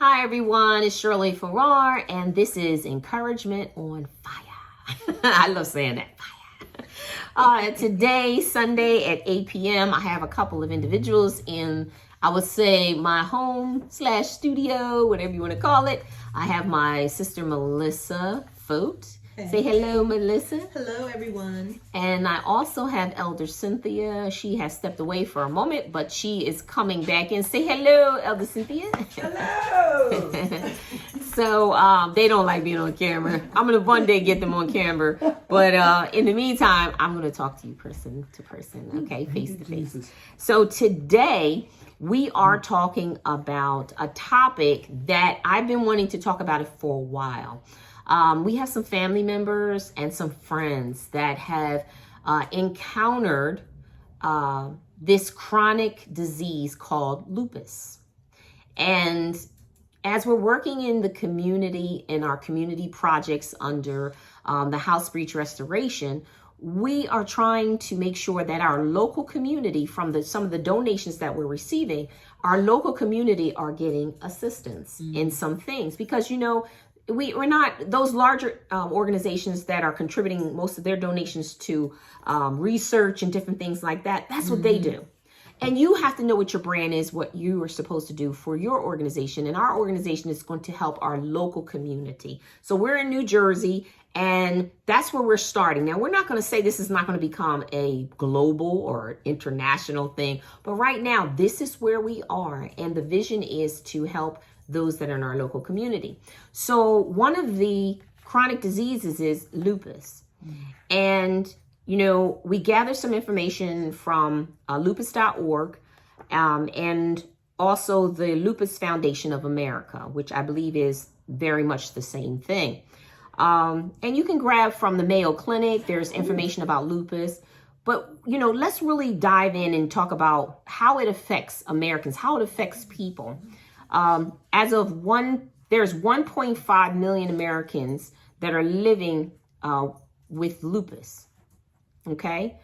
Hi everyone, it's Shirley Farrar, and this is Encouragement on Fire. I love saying that, fire. Today, Sunday at 8 p.m., I have a couple of individuals in, I would say, my home/studio, whatever you want to call it. I have my sister Melissa Fote. Say hello, Melissa. Hello, everyone. And I also have Elder Cynthia. She has stepped away for a moment, but she is coming back in. Say hello, Elder Cynthia. Hello. So they don't like being on camera. I'm going to one day get them on camera. But in the meantime, I'm going to talk to you person to person, okay, face to face. So today we are talking about a topic that I've been wanting to talk about it for a while. We have some family members and some friends that have encountered this chronic disease called lupus. And as we're working in the community, in our community projects under the House Breach Restoration, we are trying to make sure that our local community, from some of the donations that we're receiving, our local community are getting assistance in some things. Because, you know, we're not those larger organizations that are contributing most of their donations to research and different things like that. That's what they do. And you have to know what your brand is, what you are supposed to do for your organization. And our organization is going to help our local community. So we're in New Jersey, and that's where we're starting. Now, we're not going to say this is not going to become a global or international thing. But right now, this is where we are. And the vision is to help those that are in our local community. So one of the chronic diseases is lupus. And, you know, we gather some information from lupus.org and also the Lupus Foundation of America, which I believe is very much the same thing. And you can grab from the Mayo Clinic, there's information about lupus. But, you know, let's really dive in and talk about how it affects Americans, how it affects people. There's 1.5 million Americans that are living with lupus. Okay.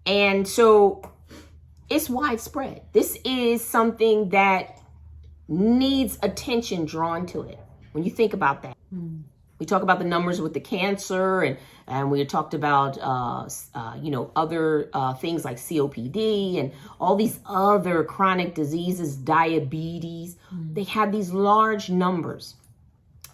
And so it's widespread. This is something that needs attention drawn to it. When you think about that, we talk about the numbers with the cancer and we talked about, other things like COPD and all these other chronic diseases, diabetes. They have these large numbers.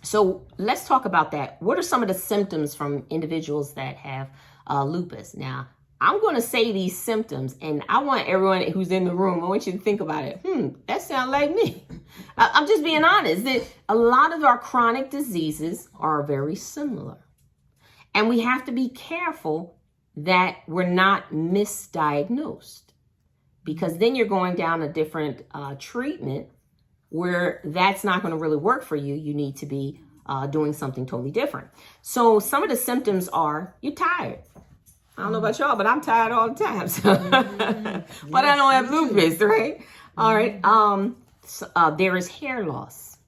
So let's talk about that. What are some of the symptoms from individuals that have lupus? Now, I'm going to say these symptoms, and I want everyone who's in the room, I want you to think about it. That sounds like me. I'm just being honest. That a lot of our chronic diseases are very similar. And we have to be careful that we're not misdiagnosed, because then you're going down a different treatment where that's not going to really work for you. You need to be doing something totally different. So some of the symptoms are you're tired. I don't know about y'all, but I'm tired all the time. So. But I don't have lupus, right? All right. There is hair loss.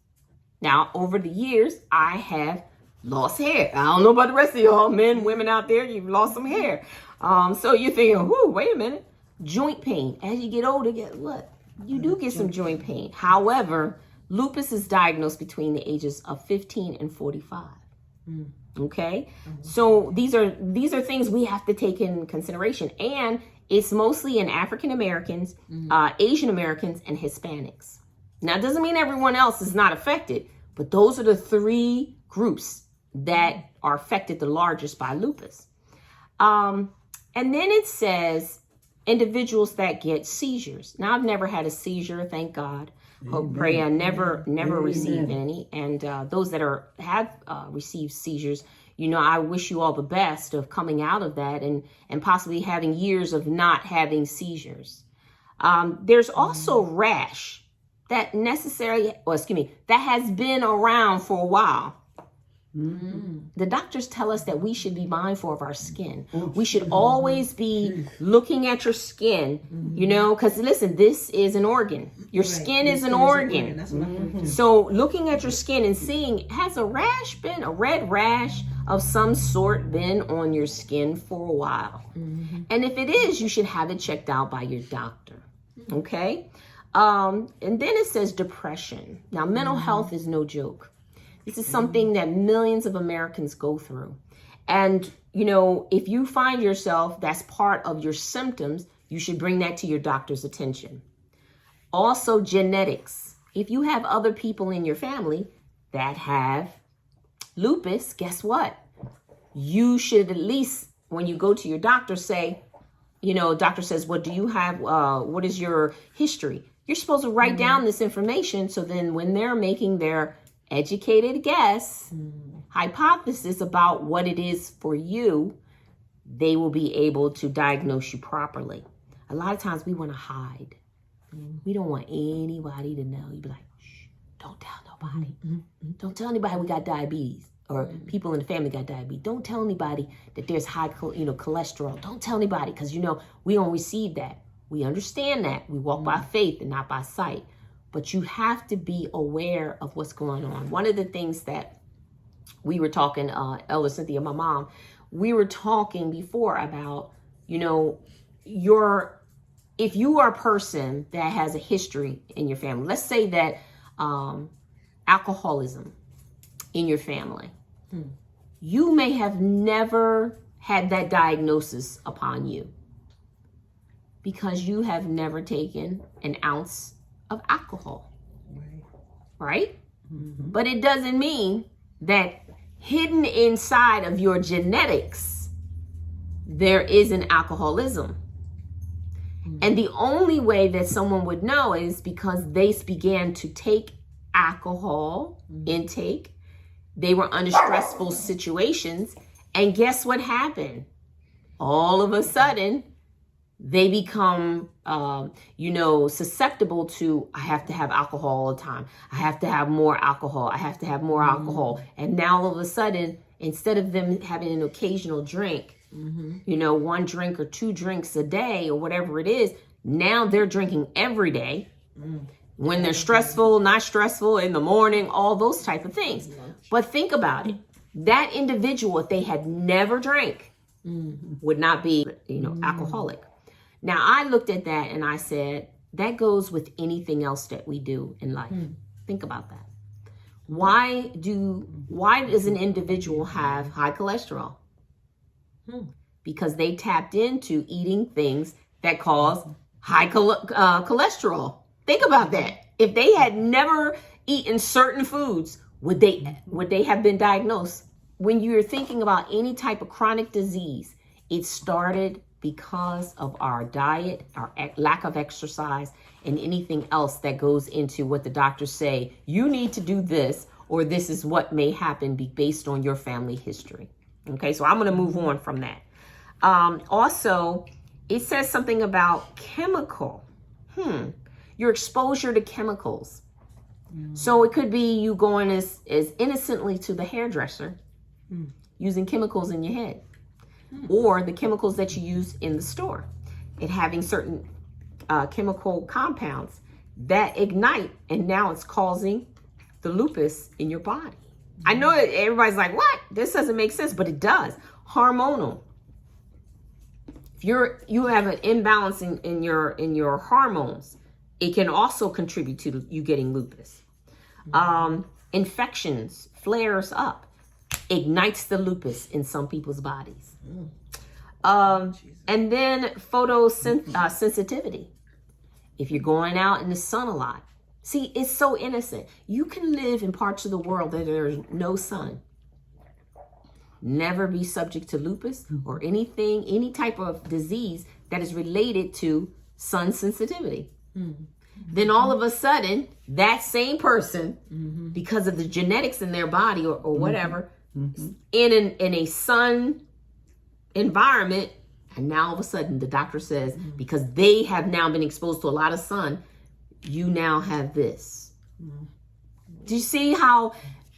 Now, over the years, I have lost hair. I don't know about the rest of y'all, men, women out there, you've lost some hair. So you're thinking, wait a minute. Joint pain. As you get older, guess what? You do get some joint pain. However, lupus is diagnosed between the ages of 15 and 45. Okay. So these are things we have to take in consideration. And it's mostly in African Americans, Asian Americans, and Hispanics. Now, it doesn't mean everyone else is not affected, but those are the three groups that are affected the largest by lupus. And then it says individuals that get seizures. Now, I've never had a seizure, thank God. Hope, pray I never receive any. And those that have received seizures, you know, I wish you all the best of coming out of that and possibly having years of not having seizures. There's also rash that that has been around for a while. The doctors tell us that we should be mindful of our skin. We should always be looking at your skin, you know, because listen, this is an organ. Your skin is an organ. That's what I'm thinking. So looking at your skin and seeing, has a red rash of some sort been on your skin for a while? And if it is, you should have it checked out by your doctor. Okay. And then it says depression. Now, mental health is no joke. This is something that millions of Americans go through. And, you know, if you find yourself, that's part of your symptoms, you should bring that to your doctor's attention. Also, genetics. If you have other people in your family that have lupus, guess what? You should at least, when you go to your doctor, say, you know, doctor says, what do you have? What is your history? You're supposed to write down this information. So then when they're making their educated guess, hypothesis about what it is for you, they will be able to diagnose you properly. A lot of times we want to hide. We don't want anybody to know. You be like, shh, don't tell nobody. Don't tell anybody we got diabetes, or people in the family got diabetes. Don't tell anybody that there's high, cholesterol. Don't tell anybody, because, we don't receive that. We understand that. We walk by faith and not by sight. But you have to be aware of what's going on. One of the things that we were talking, Elder Cynthia, my mom, we were talking before about, if you are a person that has a history in your family, let's say that alcoholism in your family, you may have never had that diagnosis upon you because you have never taken an ounce of alcohol, right? But it doesn't mean that hidden inside of your genetics, there is an alcoholism. And the only way that someone would know is because they began to take alcohol intake. They were under stressful situations. And guess what happened? All of a sudden, they become, susceptible to, I have to have alcohol all the time. I have to have more alcohol. I have to have more alcohol. And now all of a sudden, instead of them having an occasional drink, one drink or two drinks a day or whatever it is, now they're drinking every day when they're stressful, not stressful, in the morning, all those type of things. But think about it. That individual, if they had never drank, would not be, alcoholic. Now, I looked at that and I said, that goes with anything else that we do in life. Think about that. Why does an individual have high cholesterol? Because they tapped into eating things that cause high cholesterol. Think about that. If they had never eaten certain foods, would they have been diagnosed? When you're thinking about any type of chronic disease, it started because of our diet, our lack of exercise, and anything else that goes into what the doctors say, you need to do this, or this is what may happen based on your family history. Okay, so I'm going to move on from that. Also, it says something about chemical. Your exposure to chemicals. So it could be you going as innocently to the hairdresser using chemicals in your head, or the chemicals that you use in the store. It having certain chemical compounds that ignite, and now it's causing the lupus in your body. I know everybody's like, what? This doesn't make sense, but it does. Hormonal. If you have an imbalance in your hormones, it can also contribute to you getting lupus. Infections, flares up, ignites the lupus in some people's bodies. And then photosensitivity. If you're going out in the sun a lot. See, it's so innocent. You can live in parts of the world that there's no sun. Never be subject to lupus or anything, any type of disease that is related to sun sensitivity. Then all of a sudden, that same person, because of the genetics in their body or whatever, in a sun environment, and now all of a sudden the doctor says, because they have now been exposed to a lot of sun, you now have this. Do you see how,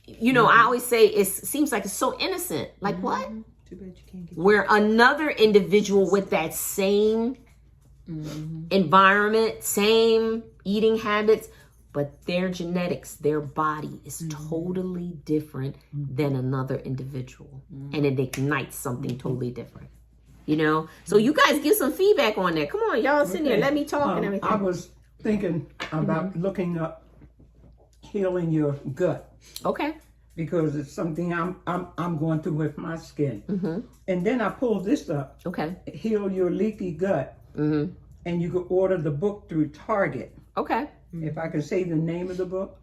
I always say it seems like it's so innocent. Like what? Too bad you can't get Where another individual with that same environment, same eating habits, but their genetics, their body is totally different than another individual. And it ignites something totally different. So you guys give some feedback on that. Come on, y'all sitting here, let me talk and everything. I was thinking about looking up healing your gut Okay. because it's something I'm going through with my skin. And then I pulled this up, Okay. Heal Your Leaky Gut, and you can order the book through Target. Okay. If I could say the name of the book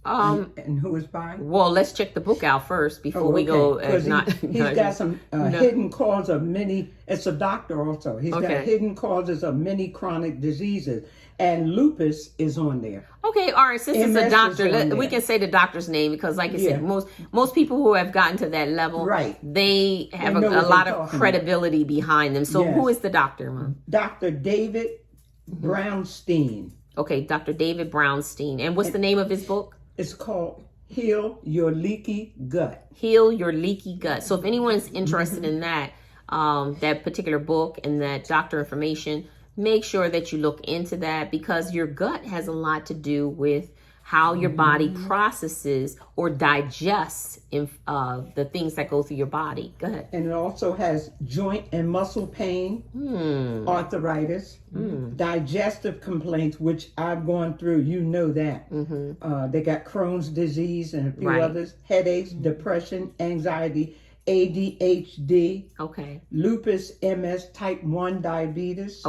and who it's by. Well, let's check the book out first before we go. Because he's got some hidden cause of many. It's a doctor also. He's got hidden causes of many chronic diseases, and lupus is on there. Okay, all right. Since it's MS a is doctor, on we there. can say the doctor's name because, like I said, most people who have gotten to that level, Right. they have know a what lot they're of talking credibility behind them. So, Yes. who is the doctor, Mom? Dr. David Brownstein. Okay, Dr. David Brownstein. And what's the name of his book? It's called Heal Your Leaky Gut. Heal Your Leaky Gut. So if anyone's interested in that, that particular book and that doctor information, make sure that you look into that because your gut has a lot to do with how your body processes or digests the things that go through your body. Go ahead. And it also has joint and muscle pain, arthritis, digestive complaints, which I've gone through. You know that. They got Crohn's disease and a few others, headaches, depression, anxiety, ADHD, lupus, MS, type 1 diabetes,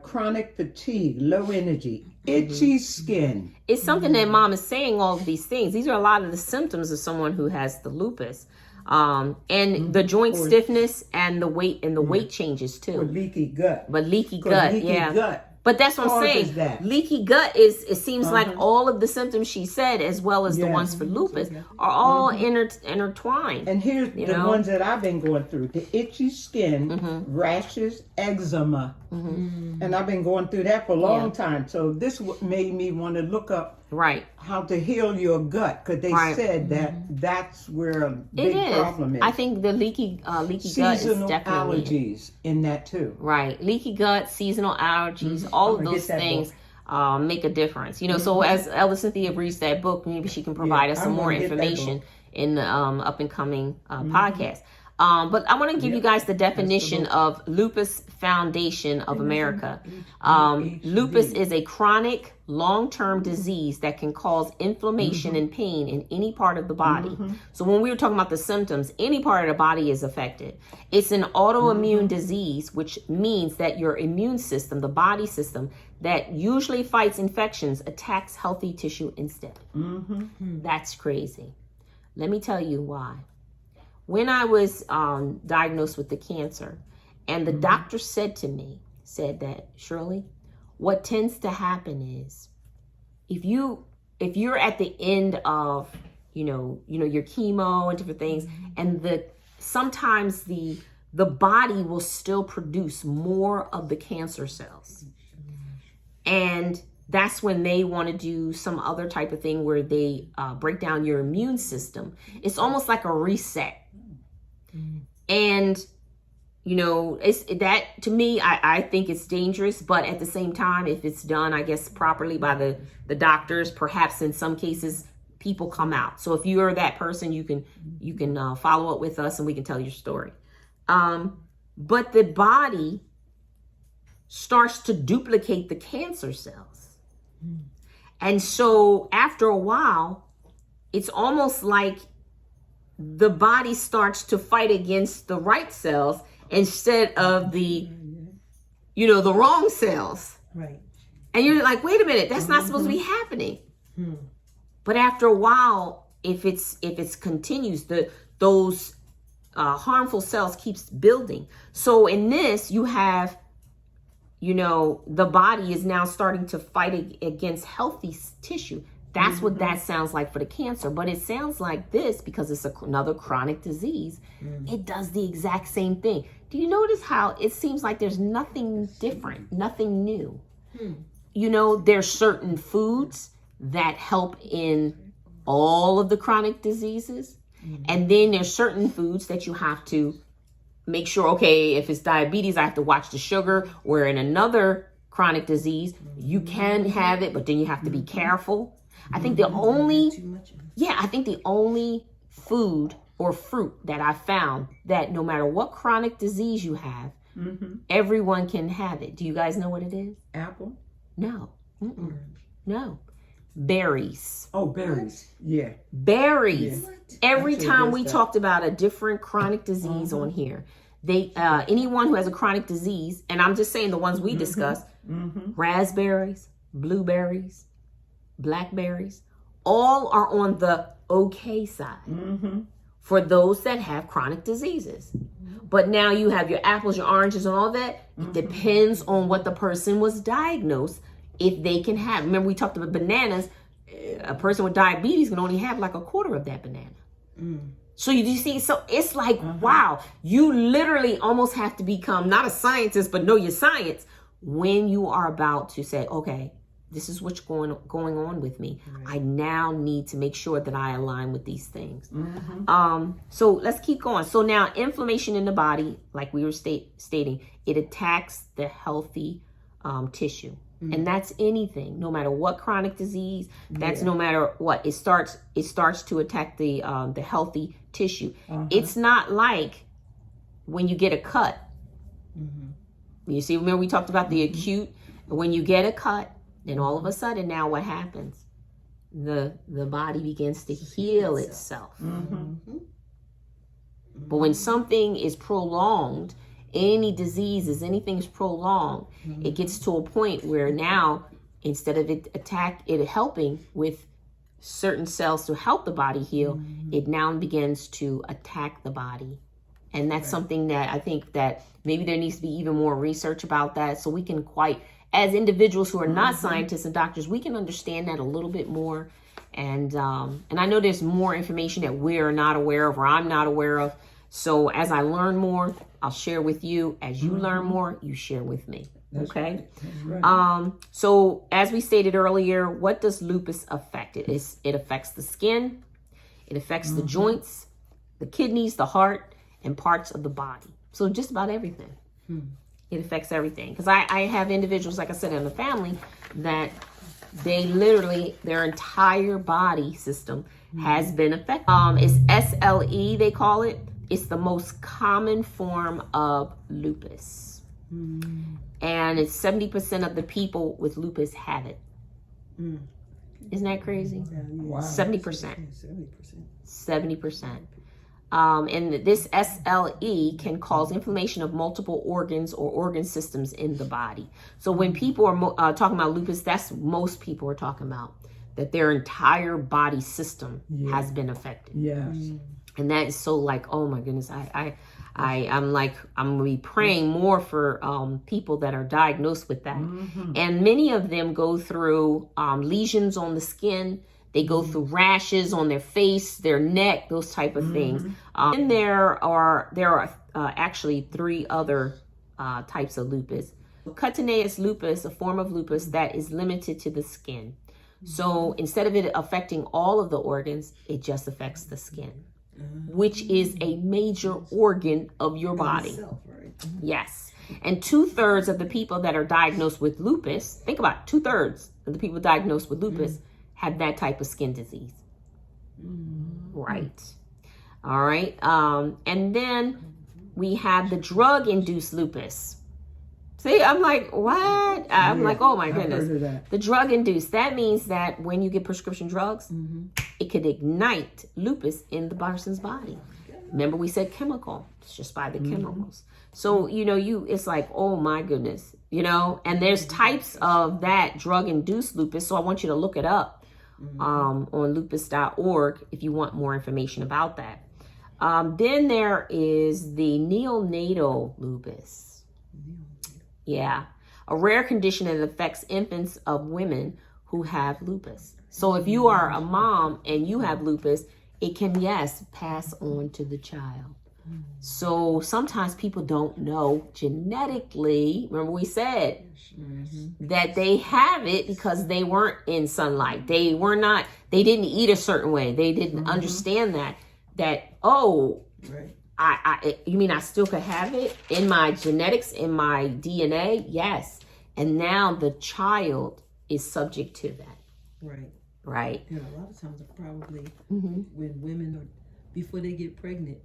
chronic fatigue, low energy, itchy skin. It's something that Mom is saying all of these things. These are a lot of the symptoms of someone who has the lupus. And the joint stiffness and the weight changes Or too. leaky gut. But leaky 'Cause gut, leaky gut But that's what I'm causes saying. that. Leaky gut it seems like all of the symptoms she said, as well as the ones for lupus, are all intertwined. And here's the know? ones that I've been going through. The itchy skin, rashes, eczema. And I've been going through that for a long time. So this made me want to look up Right. how to heal your gut. Because they said that that's where a big problem is. I think the leaky gut is Seasonal definitely allergies in that too. right. Leaky gut, seasonal allergies, all of I'm gonna those get that things make a difference. So as Elder Cynthia reads that book, maybe she can provide us some I'm more gonna get that information in the up and coming podcast. But I want to give you guys the definition of Lupus Foundation of America. Lupus is a chronic, long-term disease that can cause inflammation and pain in any part of the body. So when we were talking about the symptoms, any part of the body is affected. It's an autoimmune disease, which means that your immune system, the body system, that usually fights infections, attacks healthy tissue instead. That's crazy. Let me tell you why. When I was diagnosed with the cancer, and the doctor said that, Shirley, what tends to happen is if you're at the end of your chemo and different things, and sometimes the body will still produce more of the cancer cells, and that's when they want to do some other type of thing where they break down your immune system. It's almost like a reset. And it's that, to me, I think it's dangerous, but at the same time, if it's done, I guess, properly by the doctors, perhaps in some cases people come out. So if you are that person, you can follow up with us and we can tell your story. But the body starts to duplicate the cancer cells. And so after a while, it's almost like the body starts to fight against the right cells instead of the wrong cells. Right. And you're like, wait a minute, that's not supposed to be happening. But after a while, if it's continues, those harmful cells keeps building. So in this, you have, the body is now starting to fight against healthy tissue. That's what that sounds like for the cancer. But it sounds like this, because it's another chronic disease, it does the exact same thing. Do you notice how it seems like there's nothing different, nothing new? There's certain foods that help in all of the chronic diseases. And then there's certain foods that you have to make sure, okay, if it's diabetes, I have to watch the sugar, where in another chronic disease, you can have it, but then you have to be careful. I think the only food or fruit that I found that no matter what chronic disease you have, everyone can have it. Do you guys know what it is? Apple? No. Mm-mm. No. Berries. Oh, berries. Yeah. Berries. Yeah. Every Actually, time there's we that. talked about a different chronic disease on here, they anyone who has a chronic disease, and I'm just saying the ones we discussed, raspberries, blueberries, blackberries, all are on the okay side for those that have chronic diseases. But now you have your apples, your oranges, and all that. It depends on what the person was diagnosed, if they can have. Remember, we talked about bananas. A person with diabetes can only have like a quarter of that banana. So you see, so it's like, wow, you literally almost have to become not a scientist, but know your science when you are about to say, okay, this is what's going on with me. I now need to make sure that I align with these things. So let's keep going. So now inflammation in the body, like we were stating, it attacks the healthy tissue. And that's anything, no matter what chronic disease, that's no matter what, it starts to attack the healthy tissue. It's not like when you get a cut. You see, remember we talked about the acute, when you get a cut, then all of a sudden now what happens? The body begins to heal itself. But when something is prolonged, any diseases, anything's prolonged, it gets to a point where now, instead of it helping with certain cells to help the body heal, it now begins to attack the body. And that's something that I think that maybe there needs to be even more research about that, so we can as individuals who are not scientists and doctors, we can understand that a little bit more. And I know there's more information that we're not aware of, or I'm not aware of. So as I learn more, I'll share with you. As you learn more, you share with me. Okay. Right. So as we stated earlier, what does lupus affect? It affects the skin, it affects the joints, the kidneys, the heart, and parts of the body. So just about everything. It affects everything. Because I have individuals, like I said, in the family that they literally, their entire body system has been affected. It's SLE, they call it. It's the most common form of lupus. And it's 70% of the people with lupus have it. Isn't that crazy? Wow. 70%. 70%. And this SLE can cause inflammation of multiple organs or organ systems in the body. So when people are talking about lupus, that's most people are talking about, that their entire body system has been affected. Yes. And that is so like, oh my goodness, I'm gonna be praying more for people that are diagnosed with that. And many of them go through lesions on the skin. They go through rashes on their face, their neck, those type of things. And there are actually 3 other types of lupus. Cutaneous lupus, a form of lupus that is limited to the skin. So instead of it affecting all of the organs, it just affects the skin, which is a major organ of your body. Yes. And 2/3 of the people that are diagnosed with lupus, think about it, 2/3 of the people diagnosed with lupus have that type of skin disease. Right. All right. And then we have the drug-induced lupus. See, I'm like, what? I'm like, oh my goodness. I've heard of that. The drug-induced, that means that when you get prescription drugs, it could ignite lupus in the person's body. Remember we said chemical. It's just by the chemicals. So, it's like, oh my goodness, and there's types of that drug-induced lupus. So I want you to look it up on lupus.org if you want more information about that. Then there is the neonatal lupus. Yeah, a rare condition that affects infants of women who have lupus. So if you are a mom and you have lupus, it can, yes, pass on to the child. So sometimes people don't know genetically. Remember we said that they have it because they weren't in sunlight. They didn't eat a certain way. They didn't understand that, oh, you mean I still could have it in my genetics, in my DNA? Yes. And now the child is subject to that. Right. And a lot of times, probably when women are, before they get pregnant,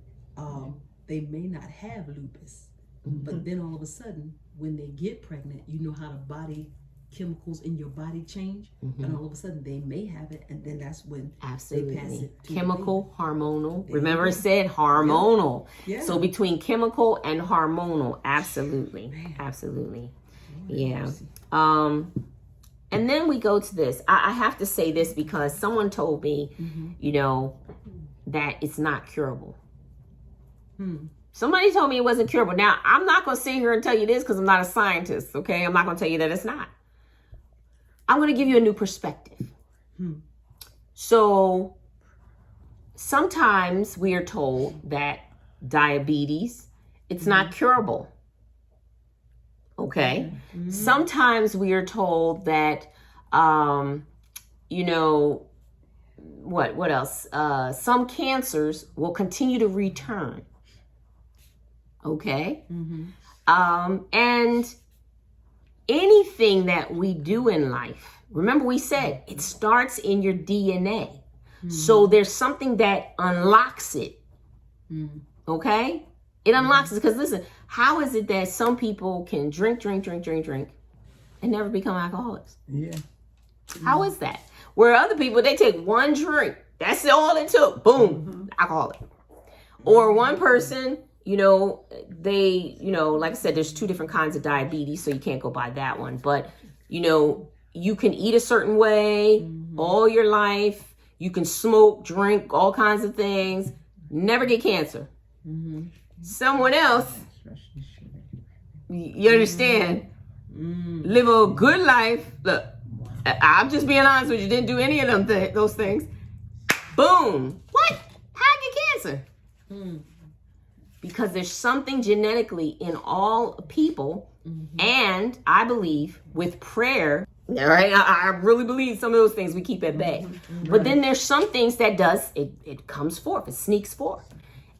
they may not have lupus, but then all of a sudden, when they get pregnant, you know how the body chemicals in your body change, and all of a sudden they may have it, and then that's when they pass Absolutely. it to Chemical, hormonal. you Remember go. it said hormonal. Yeah. So between chemical and hormonal, absolutely. Absolutely. Yeah. And then we go to this. I have to say this because someone told me, you know, that it's not curable. Somebody told me it wasn't curable. Now, I'm not going to sit here and tell you this because I'm not a scientist, okay? I'm not going to tell you that it's not. I'm going to give you a new perspective. So sometimes we are told that diabetes, it's not curable. Okay. Sometimes we are told that, you know, what else? Some cancers will continue to return. Okay. And anything that we do in life, remember we said it starts in your DNA. So there's something that unlocks it. Okay. It unlocks it because listen, how is it that some people can drink and never become alcoholics? Yeah. How is that? Where other people, they take one drink. That's all it took. Boom, alcoholic. Or one person, you know, they, you know, like I said, there's two different kinds of diabetes, so you can't go by that one. But, you know, you can eat a certain way all your life. You can smoke, drink, all kinds of things, never get cancer. Someone else, you understand, live a good life. Look, I'm just being honest with you, didn't do any of them those things. Boom. What? How I get cancer? Because there's something genetically in all people, and I believe with prayer, all right, I really believe some of those things we keep at bay. But then there's some things that it comes forth, it sneaks forth.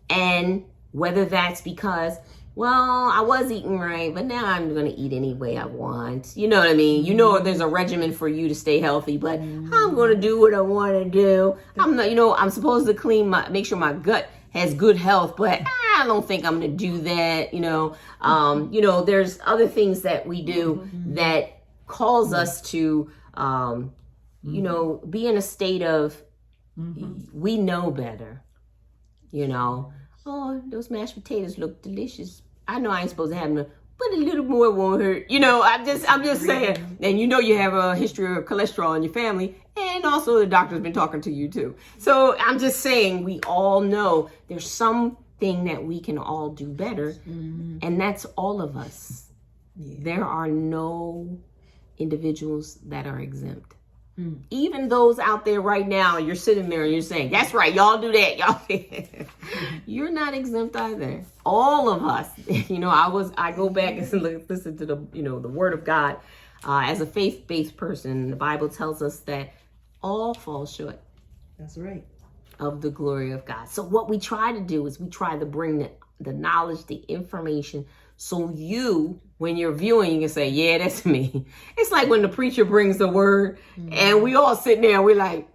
And whether that's because, well, I was eating right, but now I'm going to eat any way I want. You know what I mean? You know, there's a regimen for you to stay healthy, but I'm going to do what I want to do. I'm not, you know, I'm supposed to make sure my gut has good health, but I don't think I'm going to do that. You know, there's other things that we do that cause us to, you know, be in a state of, we know better, you know. Oh, those mashed potatoes look delicious. I know I ain't supposed to have them, but a little more won't hurt. You know, I'm just saying. And you know you have a history of cholesterol in your family, and also the doctor's been talking to you too. So I'm just saying we all know there's something that we can all do better, and that's all of us. There are no individuals that are exempt. Even those out there right now, you're sitting there and you're saying, that's right, y'all do that, y'all. You're not exempt either. All of us, you know, I go back and listen to the, you know, the word of God. As a faith-based person, the Bible tells us that all fall short. That's right. Of the glory of God. So what we try to do is we try to bring the knowledge, the information, so you, when you're viewing, you can say, yeah, that's me. It's like when the preacher brings the word and we all sitting there and we're like,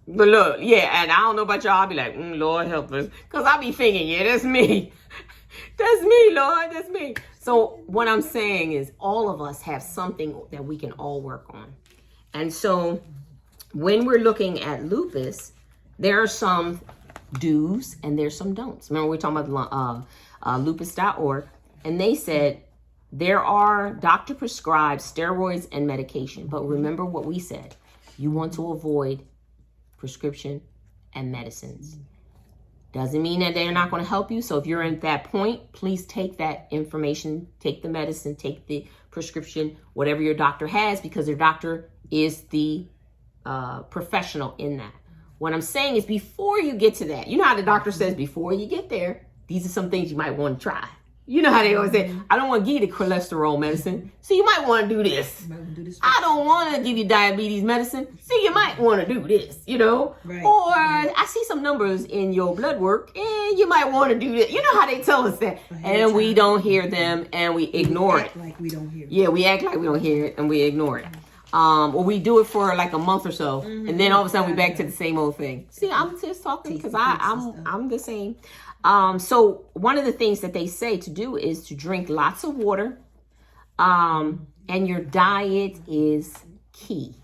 but look, yeah, and I don't know about y'all, I'll be like, Lord help us. Because I'll be thinking, yeah, that's me. That's me, Lord, that's me. So what I'm saying is all of us have something that we can all work on. And so when we're looking at lupus, there are some do's and there's some don'ts. Remember, we're talking about lupus.org. And they said there are doctor prescribed steroids and medication. But remember what we said. You want to avoid prescription and medicines. Doesn't mean that they're not going to help you. So if you're at that point, please take that information, take the medicine, take the prescription, whatever your doctor has, because your doctor is the professional in that. What I'm saying is before you get to that, you know how the doctor says before you get there, these are some things you might want to try. You know how they always say, I don't want to give you the cholesterol medicine, so you might want to do this. I don't want to give you diabetes medicine, so you might want to do this, you know? Right. Or I see some numbers in your blood work, and you might want to do that. You know how they tell us that. And we don't hear them, and we ignore it. Like we don't hear it. Yeah, we act like we don't hear it, and we ignore it. Or we do it for like a month or so, and then all of a sudden we back to the same old thing. See, I'm just talking because I'm the same. So one of the things that they say to do is to drink lots of water, and your diet is key.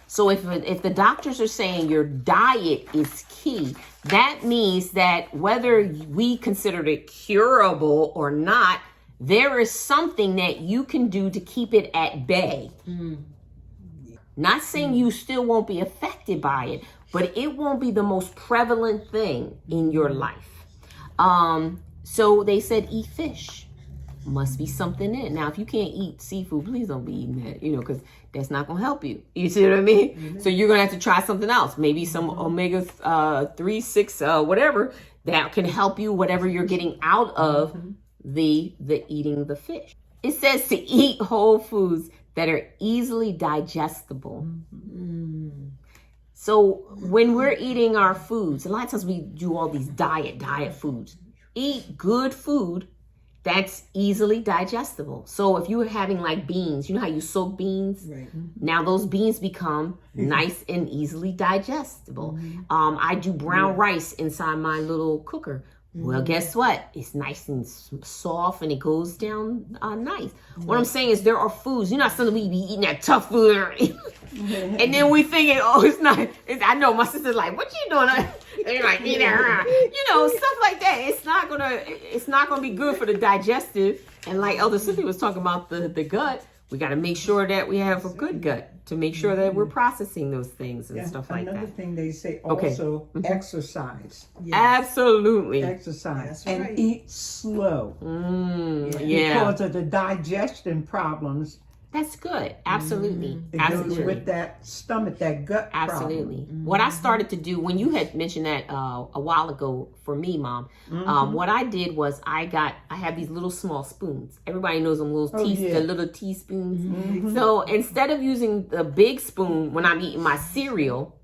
So if the doctors are saying your diet is key, that means that whether we consider it curable or not, there is something that you can do to keep it at bay. Not saying you still won't be affected by it, but it won't be the most prevalent thing in your life. So they said eat fish. Must be something in it. Now, if you can't eat seafood, please don't be eating that, because that's not going to help you. You see what I mean? Mm-hmm. So you're going to have to try something else. Maybe some omega 3, 6, whatever, that can help you, whatever you're getting out of the eating the fish. It says to eat whole foods that are easily digestible. So when we're eating our foods, a lot of times we do all these diet foods. Eat good food that's easily digestible. So if you were having like beans, you know how you soak beans? Right. Now those beans become nice and easily digestible. I do brown rice inside my little cooker. Well, guess what? It's nice and soft and it goes down nice. What I'm saying is there are foods, you're not something we be eating that tough food. And then we thinking, oh, it's not. I know my sister's like, what you doing? They're like, stuff like that. It's not gonna be good for the digestive. And like Elder Cynthia was talking about the gut, we got to make sure that we have a good gut to make sure that we're processing those things and stuff like that. Another thing they say also, exercise. Yes. Absolutely. Exercise. That's and right. eat slow. Yeah. Because of the digestion problems. That's good. Absolutely. It goes with that stomach, that gut Absolutely. problem. What I started to do when you had mentioned that a while ago for me, Mom, what I did was I have these little small spoons. Everybody knows them little the little teaspoons. So instead of using the big spoon when I'm eating my cereal,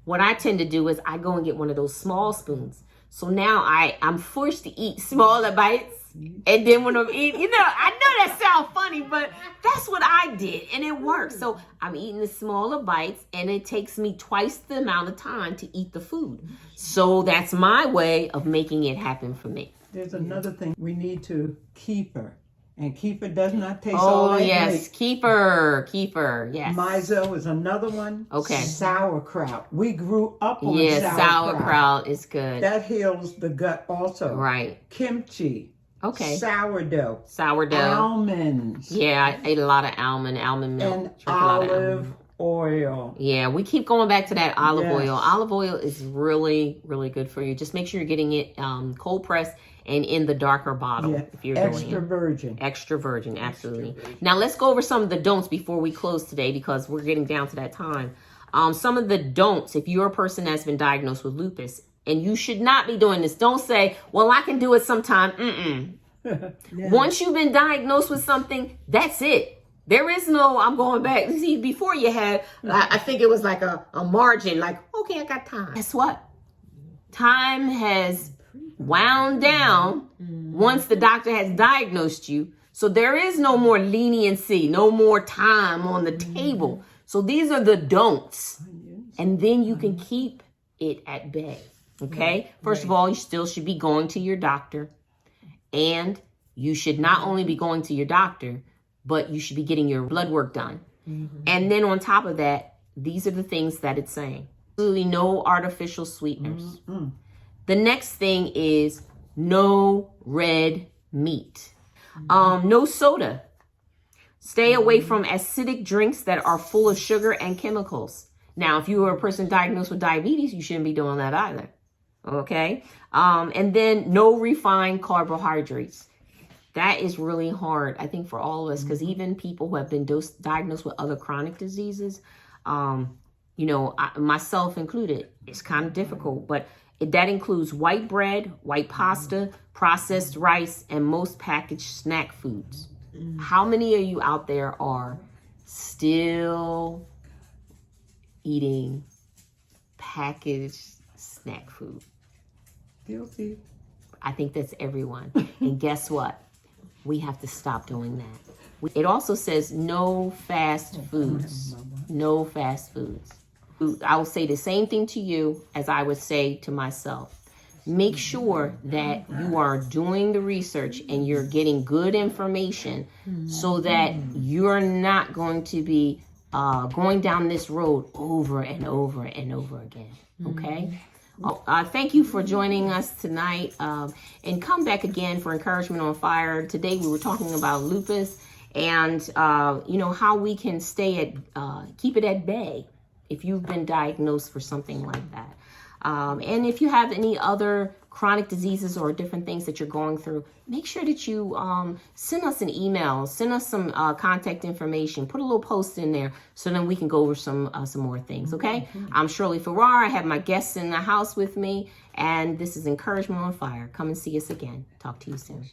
what I tend to do is I go and get one of those small spoons. So now I'm forced to eat smaller bites. And then when I'm eating, I know that sounds funny, but that's what I did. And it works. So I'm eating the smaller bites and it takes me twice the amount of time to eat the food. So that's my way of making it happen for me. There's another thing. We need to kefir. And kefir does not taste all that yes. great. Kefir. Yes. Miso is another one. Okay. Sauerkraut. We grew up on sauerkraut is good. That heals the gut also. Right. Kimchi. Okay. Sourdough. Almonds. Yeah, I ate a lot of almond milk. And olive oil. Yeah, we keep going back to that olive oil. Olive oil is really, really good for you. Just make sure you're getting it cold pressed and in the darker bottle. If you're extra virgin. Extra virgin, absolutely. Now let's go over some of the don'ts before we close today because we're getting down to that time. Some of the don'ts, if you're a person that's been diagnosed with lupus, and you should not be doing this. Don't say, well, I can do it sometime. Once you've been diagnosed with something, that's it. There is no, I'm going back. See, before you had, I think it was like a margin, like, okay, I got time. Guess what? Time has wound down once the doctor has diagnosed you. So there is no more leniency, no more time on the table. So these are the don'ts. And then you can keep it at bay. Okay. First of all, you still should be going to your doctor, and you should not only be going to your doctor, but you should be getting your blood work done. And then on top of that, these are the things that it's saying. Absolutely no artificial sweeteners. The next thing is no red meat. No soda. Stay away from acidic drinks that are full of sugar and chemicals. Now, if you are a person diagnosed with diabetes, you shouldn't be doing that either. Okay. And then no refined carbohydrates. That is really hard, I think, for all of us, because even people who have been diagnosed with other chronic diseases, myself included, it's kind of difficult, but that includes white bread, white pasta, processed rice, and most packaged snack foods. How many of you out there are still eating packaged snack food? Guilty. I think that's everyone. And guess what? We have to stop doing that. It also says no fast foods. No fast foods. I will say the same thing to you as I would say to myself. make sure that you are doing the research and you're getting good information so that you're not going to be going down this road over and over and over again. Okay? Thank you for joining us tonight, and come back again for Encouragement on Fire. Today we were talking about lupus and how we can keep it at bay if you've been diagnosed for something like that. And if you have any other chronic diseases or different things that you're going through, make sure that you send us an email, send us some contact information, put a little post in there so then we can go over some more things, okay? I'm Shirley Farrar. I have my guests in the house with me, and this is Encouragement on Fire. Come and see us again. Talk to you soon.